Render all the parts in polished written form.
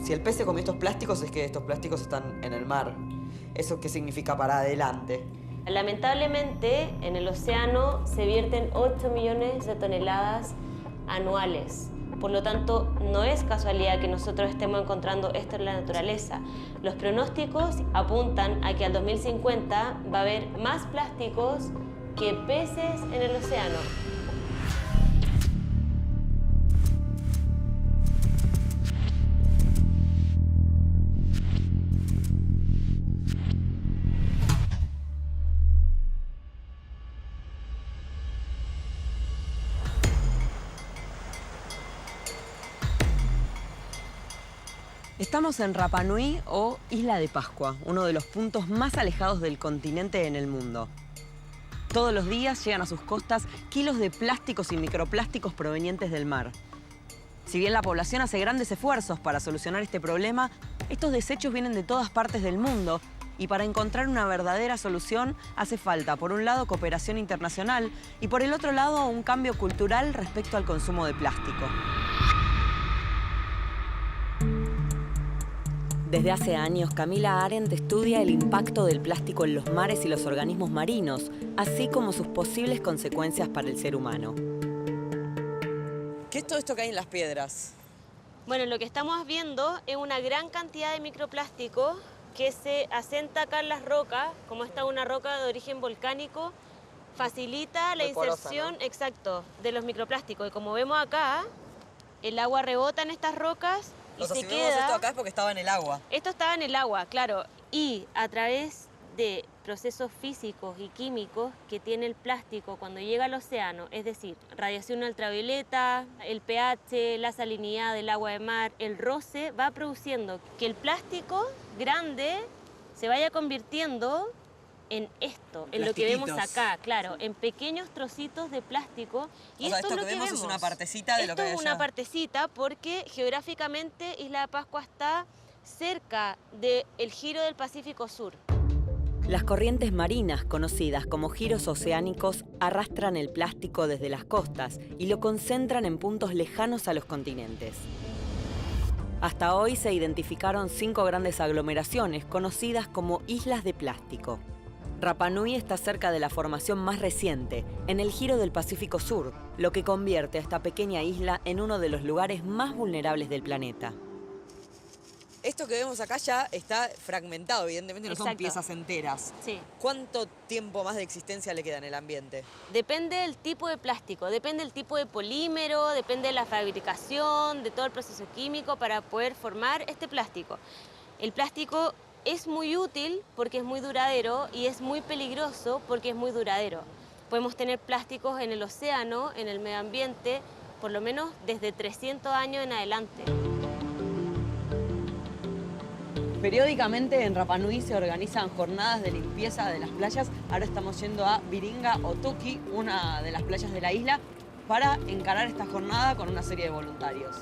Si el pez se comió estos plásticos es que estos plásticos están en el mar. ¿Eso qué significa para adelante? Lamentablemente, en el océano se vierten 8 millones de toneladas anuales. Por lo tanto, no es casualidad que nosotros estemos encontrando esto en la naturaleza. Los pronósticos apuntan a que al 2050 va a haber más plásticos que peces en el océano. Estamos en Rapa Nui o Isla de Pascua, uno de los puntos más alejados del continente en el mundo. Todos los días llegan a sus costas kilos de plásticos y microplásticos provenientes del mar. Si bien la población hace grandes esfuerzos para solucionar este problema, estos desechos vienen de todas partes del mundo y para encontrar una verdadera solución hace falta, por un lado, cooperación internacional y por el otro lado, un cambio cultural respecto al consumo de plástico. Desde hace años, Camila Arendt estudia el impacto del plástico en los mares y los organismos marinos, así como sus posibles consecuencias para el ser humano. ¿Qué es todo esto que hay en las piedras? Bueno, lo que estamos viendo es una gran cantidad de microplástico que se asenta acá en las rocas. Como esta es una roca de origen volcánico, facilita la inserción, ¿no? Exacto, de los microplásticos. Y como vemos acá, el agua rebota en estas rocas. O sea, si vemos esto acá es porque estaba en el agua. Esto estaba en el agua, claro. Y a través de procesos físicos y químicos que tiene el plástico cuando llega al océano, es decir, radiación ultravioleta, el pH, la salinidad del agua de mar, el roce, va produciendo que el plástico grande se vaya convirtiendo en esto, en lo que vemos acá, claro, en pequeños trocitos de plástico. Y o sea, esto es lo que vemos es una partecita de lo que hay allá. Esto es una partecita porque geográficamente Isla de Pascua está cerca del giro del Pacífico Sur. Las corrientes marinas, conocidas como giros oceánicos, arrastran el plástico desde las costas y lo concentran en puntos lejanos a los continentes. Hasta hoy se identificaron 5 grandes aglomeraciones conocidas como islas de plástico. Rapa Nui está cerca de la formación más reciente, en el giro del Pacífico Sur, lo que convierte a esta pequeña isla en uno de los lugares más vulnerables del planeta. Esto que vemos acá ya está fragmentado, evidentemente no son piezas enteras. Sí. ¿Cuánto tiempo más de existencia le queda en el ambiente? Depende del tipo de plástico, depende del tipo de polímero, depende de la fabricación, de todo el proceso químico para poder formar este plástico. El plástico es muy útil porque es muy duradero y es muy peligroso porque es muy duradero. Podemos tener plásticos en el océano, en el medio ambiente, por lo menos desde 300 años en adelante. Periódicamente en Rapa Nui se organizan jornadas de limpieza de las playas. Ahora estamos yendo a Viringa o Tuki, una de las playas de la isla, para encarar esta jornada con una serie de voluntarios.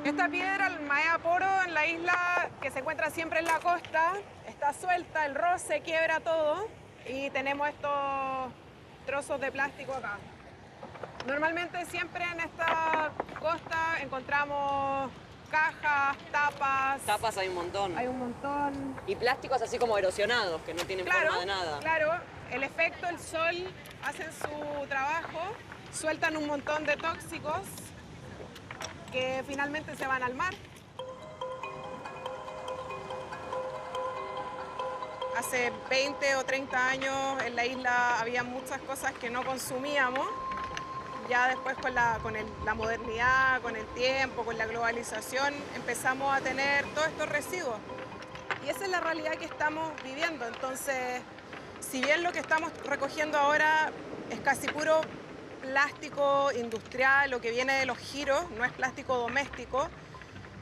Esta piedra, el Maea Poro, en la isla que se encuentra siempre en la costa, está suelta, el roce quiebra todo y tenemos estos trozos de plástico acá. Normalmente siempre en esta costa encontramos cajas, tapas. Tapas hay un montón. Hay un montón. Y plásticos así como erosionados, que no tienen forma de nada. Claro, el efecto, el sol, hacen su trabajo, sueltan un montón de tóxicos que finalmente se van al mar. Hace 20 o 30 años en la isla había muchas cosas que no consumíamos. Ya después con la modernidad, con el tiempo, con la globalización, empezamos a tener todos estos residuos. Y esa es la realidad que estamos viviendo. Entonces, si bien lo que estamos recogiendo ahora es casi puro plástico industrial, lo que viene de los giros, no es plástico doméstico,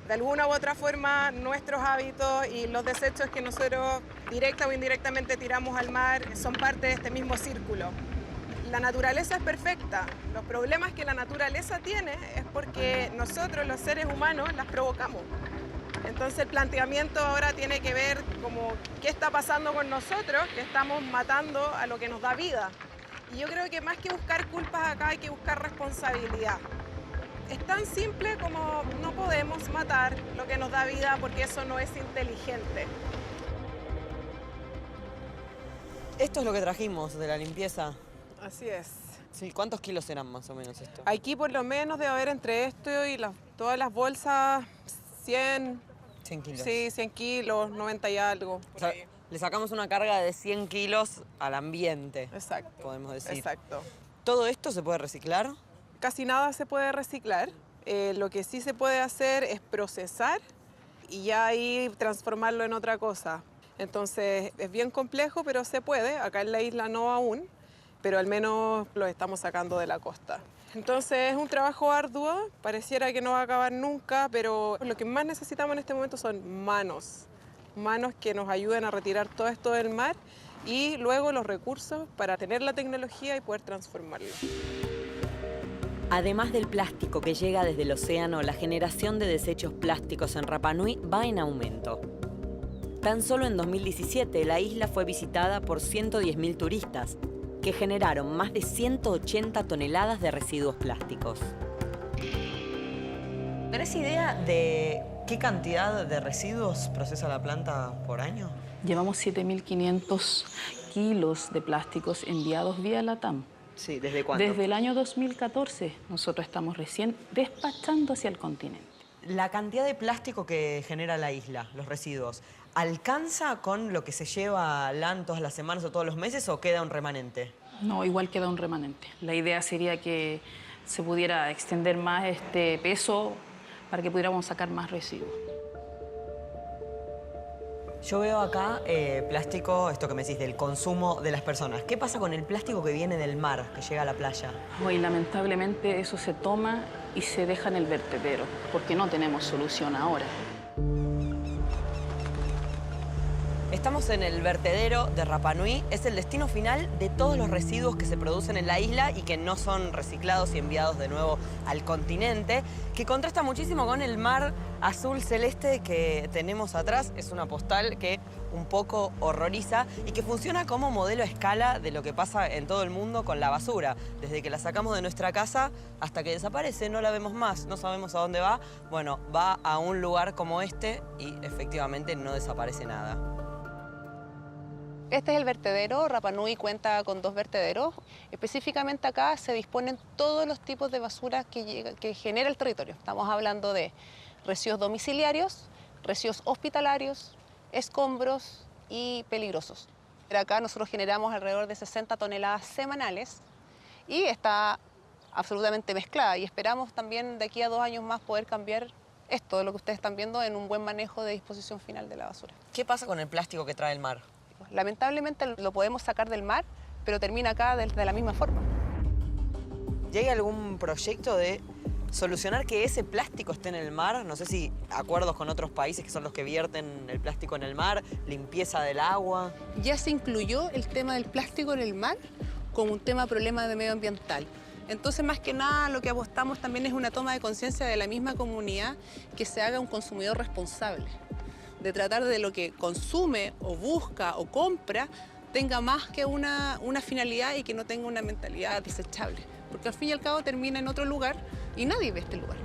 de alguna u otra forma nuestros hábitos y los desechos que nosotros directa o indirectamente tiramos al mar son parte de este mismo círculo. La naturaleza es perfecta. Los problemas que la naturaleza tiene es porque nosotros, los seres humanos, las provocamos. Entonces el planteamiento ahora tiene que ver como qué está pasando con nosotros, que estamos matando a lo que nos da vida. Y yo creo que más que buscar culpas acá hay que buscar responsabilidad. Es tan simple como no podemos matar lo que nos da vida porque eso no es inteligente. Esto es lo que trajimos de la limpieza. Así es. Sí, ¿cuántos kilos eran más o menos esto? Aquí por lo menos debe haber entre esto y todas las bolsas 100. 100 kilos. Sí, 100 kilos, 90 y algo. O sea, le sacamos una carga de 100 kilos al ambiente. Exacto. Podemos decir. Exacto. ¿Todo esto se puede reciclar? Casi nada se puede reciclar. Lo que sí se puede hacer es procesar y ya ahí transformarlo en otra cosa. Entonces es bien complejo, pero se puede. Acá en la isla no aún, pero al menos lo estamos sacando de la costa. Entonces es un trabajo arduo, pareciera que no va a acabar nunca, pero lo que más necesitamos en este momento son manos. Manos que nos ayuden a retirar todo esto del mar y luego los recursos para tener la tecnología y poder transformarlo. Además del plástico que llega desde el océano, la generación de desechos plásticos en Rapa Nui va en aumento. Tan solo en 2017 la isla fue visitada por 110.000 turistas, que generaron más de 180 toneladas de residuos plásticos. ¿Tenés idea de qué cantidad de residuos procesa la planta por año? Llevamos 7.500 kilos de plásticos enviados vía LATAM. Sí, ¿desde cuándo? Desde el año 2014. Nosotros estamos recién despachando hacia el continente. La cantidad de plástico que genera la isla, los residuos, ¿alcanza con lo que se lleva a LAN todas las semanas o todos los meses o queda un remanente? No, igual queda un remanente. La idea sería que se pudiera extender más este peso para que pudiéramos sacar más residuos. Yo veo acá plástico, esto que me decís, del consumo de las personas. ¿Qué pasa con el plástico que viene del mar, que llega a la playa? Hoy, lamentablemente, eso se toma y se deja en el vertedero, porque no tenemos solución ahora. Estamos en el vertedero de Rapa Nui. Es el destino final de todos los residuos que se producen en la isla y que no son reciclados y enviados de nuevo al continente, que contrasta muchísimo con el mar azul celeste que tenemos atrás. Es una postal que un poco horroriza y que funciona como modelo a escala de lo que pasa en todo el mundo con la basura. Desde que la sacamos de nuestra casa hasta que desaparece, no la vemos más, no sabemos a dónde va. Bueno, va a un lugar como este y efectivamente no desaparece nada. Este es el vertedero. Rapa Nui cuenta con 2 vertederos. Específicamente acá se disponen todos los tipos de basura que genera el territorio. Estamos hablando de residuos domiciliarios, residuos hospitalarios, escombros y peligrosos. Acá nosotros generamos alrededor de 60 toneladas semanales y está absolutamente mezclada. Y esperamos también de aquí a 2 años más poder cambiar esto, lo que ustedes están viendo, en un buen manejo de disposición final de la basura. ¿Qué pasa con el plástico que trae el mar? Lamentablemente lo podemos sacar del mar, pero termina acá de la misma forma. ¿Y hay algún proyecto de solucionar que ese plástico esté en el mar? No sé si acuerdos con otros países que son los que vierten el plástico en el mar, limpieza del agua. Ya se incluyó el tema del plástico en el mar como un problema de medioambiental. Entonces, más que nada, lo que apostamos también es una toma de conciencia de la misma comunidad, que se haga un consumidor responsable, de tratar de lo que consume o busca o compra tenga más que una finalidad y que no tenga una mentalidad desechable. Porque al fin y al cabo termina en otro lugar y nadie ve este lugar.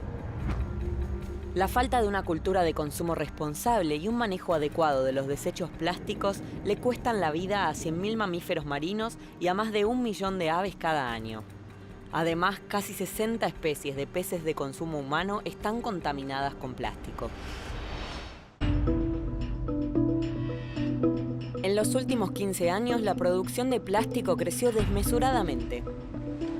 La falta de una cultura de consumo responsable y un manejo adecuado de los desechos plásticos le cuestan la vida a 100.000 mamíferos marinos y a más de 1 millón de aves cada año. Además, casi 60 especies de peces de consumo humano están contaminadas con plástico. En los últimos 15 años, la producción de plástico creció desmesuradamente.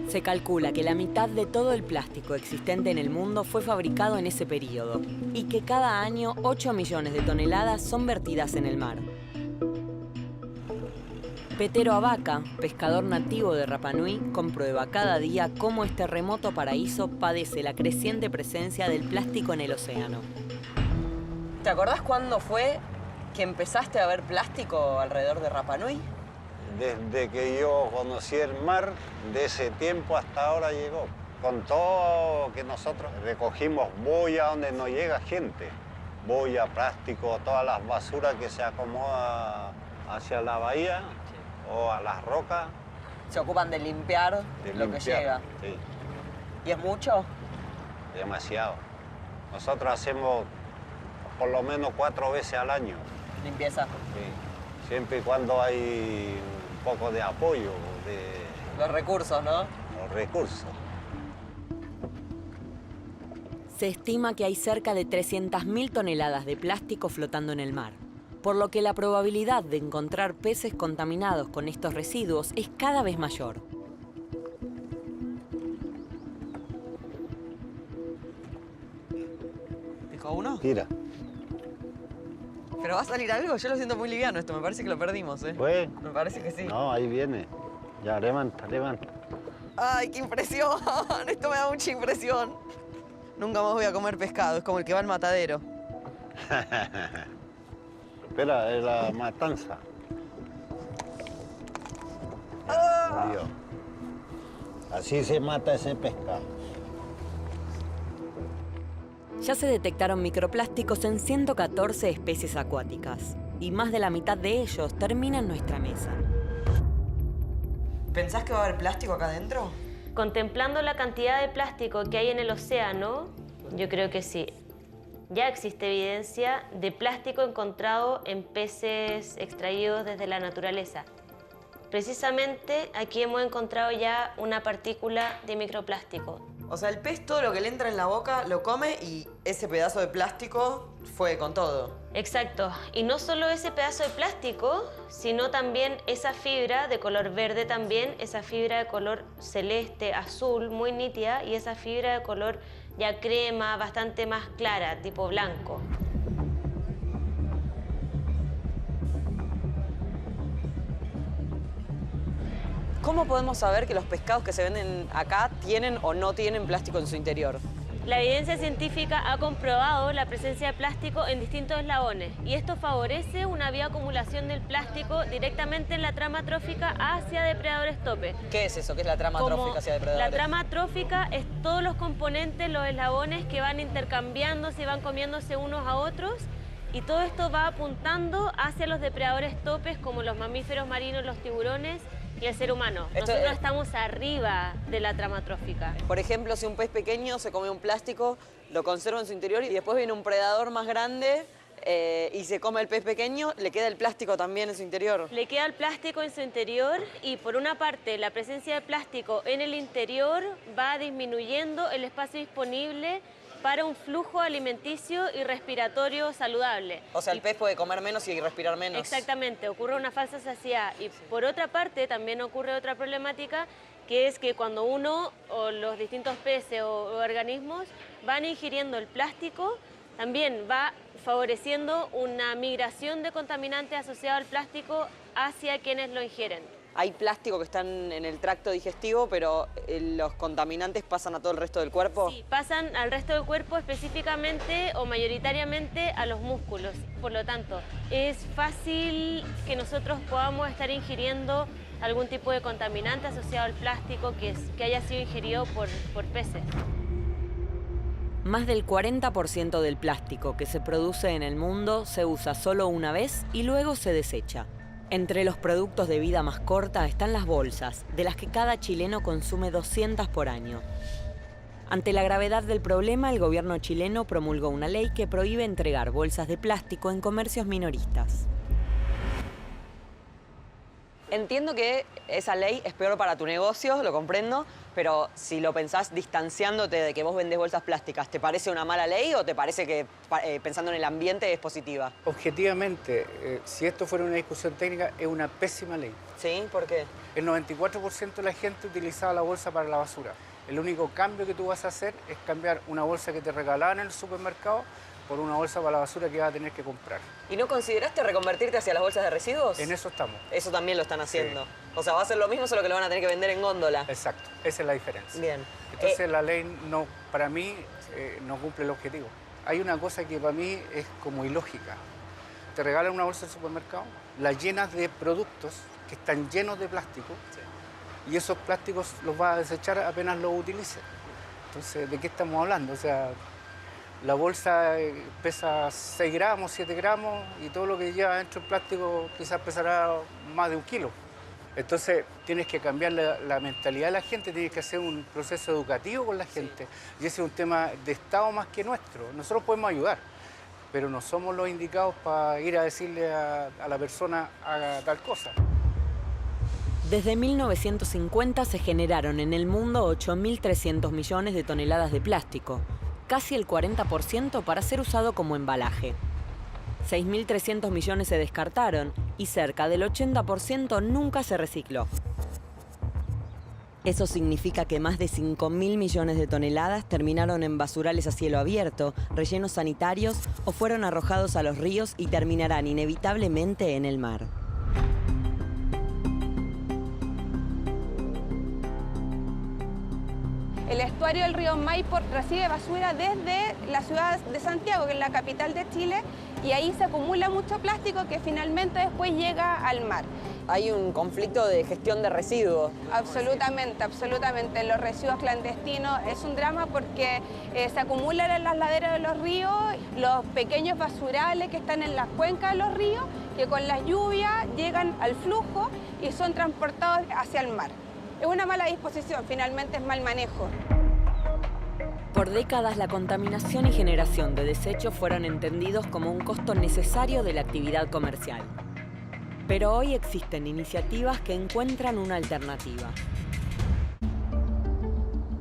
Se calcula que la mitad de todo el plástico existente en el mundo fue fabricado en ese periodo y que cada año 8 millones de toneladas son vertidas en el mar. Petero Abaca, pescador nativo de Rapa Nui, comprueba cada día cómo este remoto paraíso padece la creciente presencia del plástico en el océano. ¿Te acordás cuándo fue que empezaste a ver plástico alrededor de Rapa Nui? Desde que yo conocí el mar, de ese tiempo hasta ahora llegó. Con todo que nosotros recogimos boya donde no llega gente. Boya, plástico, todas las basuras que se acomoda hacia la bahía o a las rocas, Se ocupan de limpiar de lo limpiar. que llega. Sí, ¿Y es mucho? demasiado. Nosotros hacemos por lo menos 4 veces al año. Limpieza. Sí. Siempre y cuando hay un poco de apoyo de Los recursos, ¿no? los recursos. Se estima que hay cerca de 300.000 toneladas de plástico flotando en el mar, por lo que la probabilidad de encontrar peces contaminados con estos residuos es cada vez mayor. ¿Picó uno? Tira. ¿Pero va a salir algo? Yo lo siento muy liviano esto, me parece que lo perdimos, ¿eh? ¿Fue? Me parece que sí. No, ahí viene. Ya, levanta, levanta. ¡Ay, qué impresión! Esto me da mucha impresión. Nunca más voy a comer pescado, es como el que va al matadero. Espera, es la matanza. Dios. Así se mata ese pescado. Ya se detectaron microplásticos en 114 especies acuáticas y más de la mitad de ellos termina en nuestra mesa. ¿Pensás que va a haber plástico acá adentro? Contemplando la cantidad de plástico que hay en el océano, yo creo que sí. Ya existe evidencia de plástico encontrado en peces extraídos desde la naturaleza. Precisamente aquí hemos encontrado ya una partícula de microplástico. O sea, el pez todo lo que le entra en la boca lo come y ese pedazo de plástico fue con todo. Exacto. Y no solo ese pedazo de plástico, sino también esa fibra de color verde también, esa fibra de color celeste, azul, muy nítida, y esa fibra de color ya crema, bastante más clara, tipo blanco. ¿Cómo podemos saber que los pescados que se venden acá tienen o no tienen plástico en su interior? La evidencia científica ha comprobado la presencia de plástico en distintos eslabones y esto favorece una bioacumulación del plástico directamente en la trama trófica hacia depredadores tope. ¿Qué es eso? ¿Qué es la trama Como trófica hacia depredadores? La trama trófica es todos los componentes, los eslabones que van intercambiándose y van comiéndose unos a otros, y todo esto va apuntando hacia los depredadores topes como los mamíferos marinos, los tiburones y el ser humano. Nosotros estamos arriba de la trama trófica. Por ejemplo, si un pez pequeño se come un plástico, lo conserva en su interior y después viene un predador más grande y se come el pez pequeño, le queda el plástico también en su interior. Le queda el plástico en su interior y por una parte la presencia de plástico en el interior va disminuyendo el espacio disponible para un flujo alimenticio y respiratorio saludable. O sea, el pez puede comer menos y respirar menos. Exactamente, ocurre una falsa saciedad. Y por otra parte también ocurre otra problemática, que es que cuando uno o los distintos peces o organismos van ingiriendo el plástico, también va favoreciendo una migración de contaminantes asociados al plástico hacia quienes lo ingieren. Hay plástico que están en el tracto digestivo, pero los contaminantes pasan a todo el resto del cuerpo. Sí, pasan al resto del cuerpo, específicamente o mayoritariamente a los músculos. Por lo tanto, es fácil que nosotros podamos estar ingiriendo algún tipo de contaminante asociado al plástico que haya sido ingerido por peces. Más del 40% del plástico que se produce en el mundo se usa solo una vez y luego se desecha. Entre los productos de vida más corta están las bolsas, de las que cada chileno consume 200 por año. Ante la gravedad del problema, el gobierno chileno promulgó una ley que prohíbe entregar bolsas de plástico en comercios minoristas. Entiendo que esa ley es peor para tu negocio, lo comprendo, pero si lo pensás distanciándote de que vos vendés bolsas plásticas, ¿te parece una mala ley o te parece que pensando en el ambiente es positiva? Objetivamente, si esto fuera una discusión técnica, es una pésima ley. ¿Sí? ¿Por qué? El 94% de la gente utilizaba la bolsa para la basura. El único cambio que tú vas a hacer es cambiar una bolsa que te regalaban en el supermercado por una bolsa para la basura que vas a tener que comprar. ¿Y no consideraste reconvertirte hacia las bolsas de residuos? En eso estamos. Eso también lo están haciendo. Sí. O sea, va a ser lo mismo, solo que lo van a tener que vender en góndola. Exacto, esa es la diferencia. Bien. Entonces la ley, no, para mí, no cumple el objetivo. Hay una cosa que para mí es como ilógica. Te regalan una bolsa del supermercado, la llenas de productos que están llenos de plástico, y esos plásticos los vas a desechar apenas los utilices. Entonces, ¿de qué estamos hablando? O sea, la bolsa pesa 6 gramos, 7 gramos, y todo lo que lleva dentro del plástico quizás pesará más de 1 kilo. Entonces tienes que cambiar la mentalidad de la gente, tienes que hacer un proceso educativo con la gente. Y ese es un tema de Estado más que nuestro. Nosotros podemos ayudar, pero no somos los indicados para ir a decirle a la persona haga tal cosa. Desde 1950 se generaron en el mundo 8.300 millones de toneladas de plástico, casi el 40% para ser usado como embalaje. 6.300 millones se descartaron y cerca del 80% nunca se recicló. Eso significa que más de 5.000 millones de toneladas terminaron en basurales a cielo abierto, rellenos sanitarios o fueron arrojados a los ríos y terminarán inevitablemente en el mar. El estuario del río Maipo recibe basura desde la ciudad de Santiago, que es la capital de Chile, y ahí se acumula mucho plástico que finalmente después llega al mar. Hay un conflicto de gestión de residuos. Absolutamente, absolutamente. Los residuos clandestinos es un drama porque se acumulan en las laderas de los ríos, los pequeños basurales que están en las cuencas de los ríos, que con las lluvias llegan al flujo y son transportados hacia el mar. Es una mala disposición, finalmente es mal manejo. Por décadas, la contaminación y generación de desechos fueron entendidos como un costo necesario de la actividad comercial. Pero hoy existen iniciativas que encuentran una alternativa.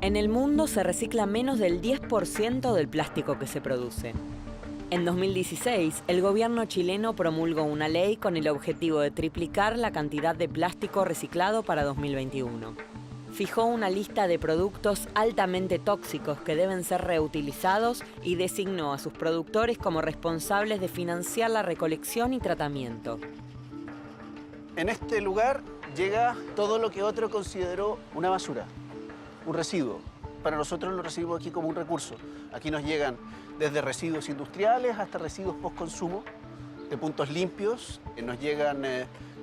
En el mundo se recicla menos del 10% del plástico que se produce. En 2016, el gobierno chileno promulgó una ley con el objetivo de triplicar la cantidad de plástico reciclado para 2021. Fijó una lista de productos altamente tóxicos que deben ser reutilizados y designó a sus productores como responsables de financiar la recolección y tratamiento. En este lugar llega todo lo que otro consideró una basura, un residuo. Para nosotros lo recibimos aquí como un recurso. Aquí nos llegan desde residuos industriales hasta residuos post-consumo, de puntos limpios, nos llegan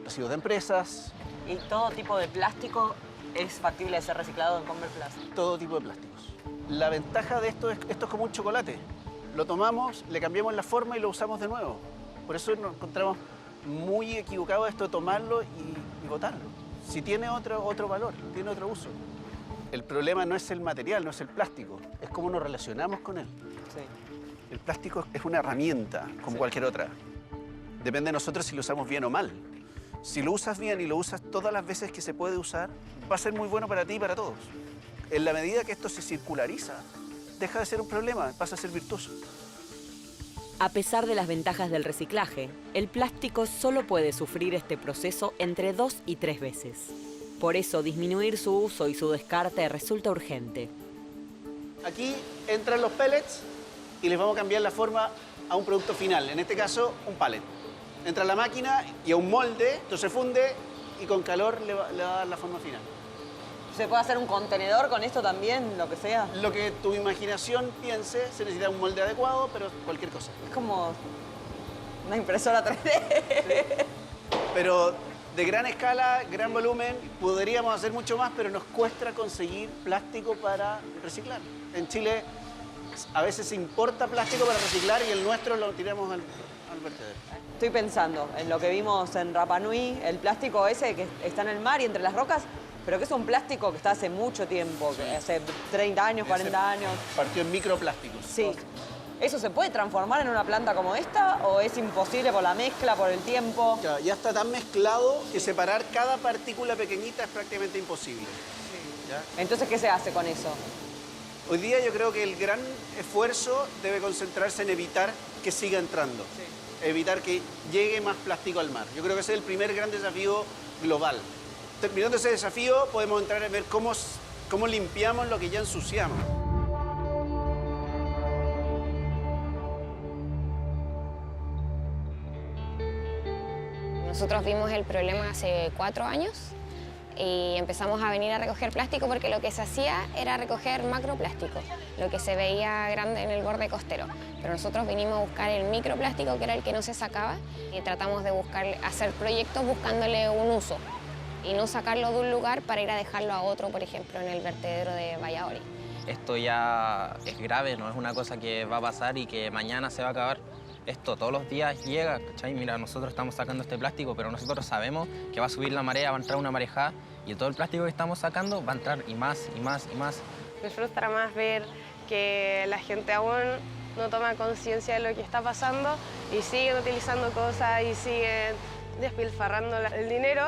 residuos de empresas. ¿Y todo tipo de plástico es factible de ser reciclado en Converplast? Todo tipo de plásticos. La ventaja de esto es como un chocolate. Lo tomamos, le cambiamos la forma y lo usamos de nuevo. Por eso nos encontramos muy equivocados esto de tomarlo y botarlo. Si tiene otro valor, tiene otro uso. El problema no es el material, no es el plástico, es cómo nos relacionamos con él. Sí. El plástico es una herramienta, como cualquier otra. Depende de nosotros si lo usamos bien o mal. Si lo usas bien y lo usas todas las veces que se puede usar, va a ser muy bueno para ti y para todos. En la medida que esto se circulariza, deja de ser un problema, pasa a ser virtuoso. A pesar de las ventajas del reciclaje, el plástico solo puede sufrir este proceso entre 2 y 3 veces. Por eso, disminuir su uso y su descarte resulta urgente. Aquí entran los pellets y les vamos a cambiar la forma a un producto final, en este caso, un pallet. Entra a la máquina y a un molde, esto se funde y con calor le va a dar la forma final. ¿Se puede hacer un contenedor con esto también, lo que sea? Lo que tu imaginación piense, se necesita un molde adecuado, pero cualquier cosa. Es como una impresora 3D. Sí. Pero de gran escala, gran volumen, podríamos hacer mucho más, pero nos cuesta conseguir plástico para reciclar. En Chile a veces se importa plástico para reciclar y el nuestro lo tiramos al vertedero. Estoy pensando en lo que vimos en Rapa Nui, el plástico ese que está en el mar y entre las rocas, pero que es un plástico que está hace mucho tiempo, que hace 30 años, 40 años. Partió en microplásticos. Sí. ¿Eso se puede transformar en una planta como esta o es imposible por la mezcla, por el tiempo? Ya está tan mezclado que separar cada partícula pequeñita es prácticamente imposible. Sí. ¿Ya? Entonces, ¿qué se hace con eso? Hoy día yo creo que el gran esfuerzo debe concentrarse en evitar que siga entrando. Sí. Evitar que llegue más plástico al mar. Yo creo que ese es el primer gran desafío global. Terminando ese desafío, podemos entrar a ver cómo limpiamos lo que ya ensuciamos. Nosotros vimos el problema hace 4 años y empezamos a venir a recoger plástico porque lo que se hacía era recoger macroplástico, lo que se veía grande en el borde costero. Pero nosotros vinimos a buscar el microplástico, que era el que no se sacaba, y tratamos de hacer proyectos buscándole un uso y no sacarlo de un lugar para ir a dejarlo a otro, por ejemplo, en el vertedero de Valladolid. Esto ya es grave, no es una cosa que va a pasar y que mañana se va a acabar. esto todos los días llega, ¿cachai? Mira, nosotros estamos sacando este plástico, pero nosotros sabemos que va a subir la marea, va a entrar una marejada y todo el plástico que estamos sacando va a entrar y más, y más, y más. Me frustra más ver que la gente aún no toma conciencia de lo que está pasando y siguen utilizando cosas y siguen despilfarrando el dinero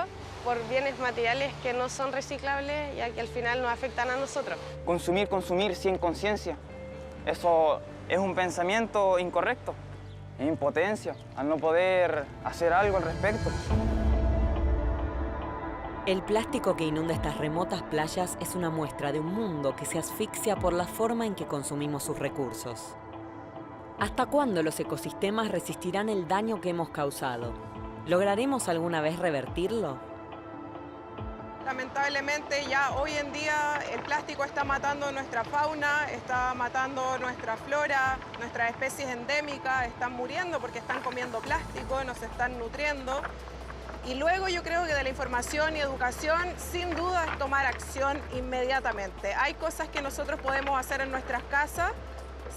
por bienes materiales que no son reciclables y que al final nos afectan a nosotros. Consumir sin conciencia, eso es un pensamiento incorrecto, es impotencia al no poder hacer algo al respecto. El plástico que inunda estas remotas playas es una muestra de un mundo que se asfixia por la forma en que consumimos sus recursos. ¿Hasta cuándo los ecosistemas resistirán el daño que hemos causado? ¿Lograremos alguna vez revertirlo? Lamentablemente ya hoy en día el plástico está matando nuestra fauna, está matando nuestra flora, nuestras especies endémicas están muriendo porque están comiendo plástico, nos están nutriendo. Y luego yo creo que de la información y educación, sin duda, es tomar acción inmediatamente. Hay cosas que nosotros podemos hacer en nuestras casas,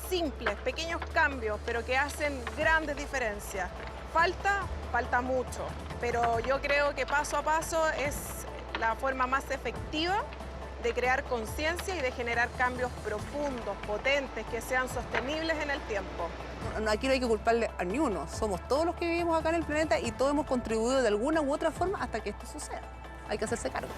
simples, pequeños cambios, pero que hacen grandes diferencias. Falta mucho, pero yo creo que paso a paso es la forma más efectiva de crear conciencia y de generar cambios profundos, potentes, que sean sostenibles en el tiempo. Aquí no hay que culparle a ni uno, somos todos los que vivimos acá en el planeta y todos hemos contribuido de alguna u otra forma hasta que esto suceda. Hay que hacerse cargo.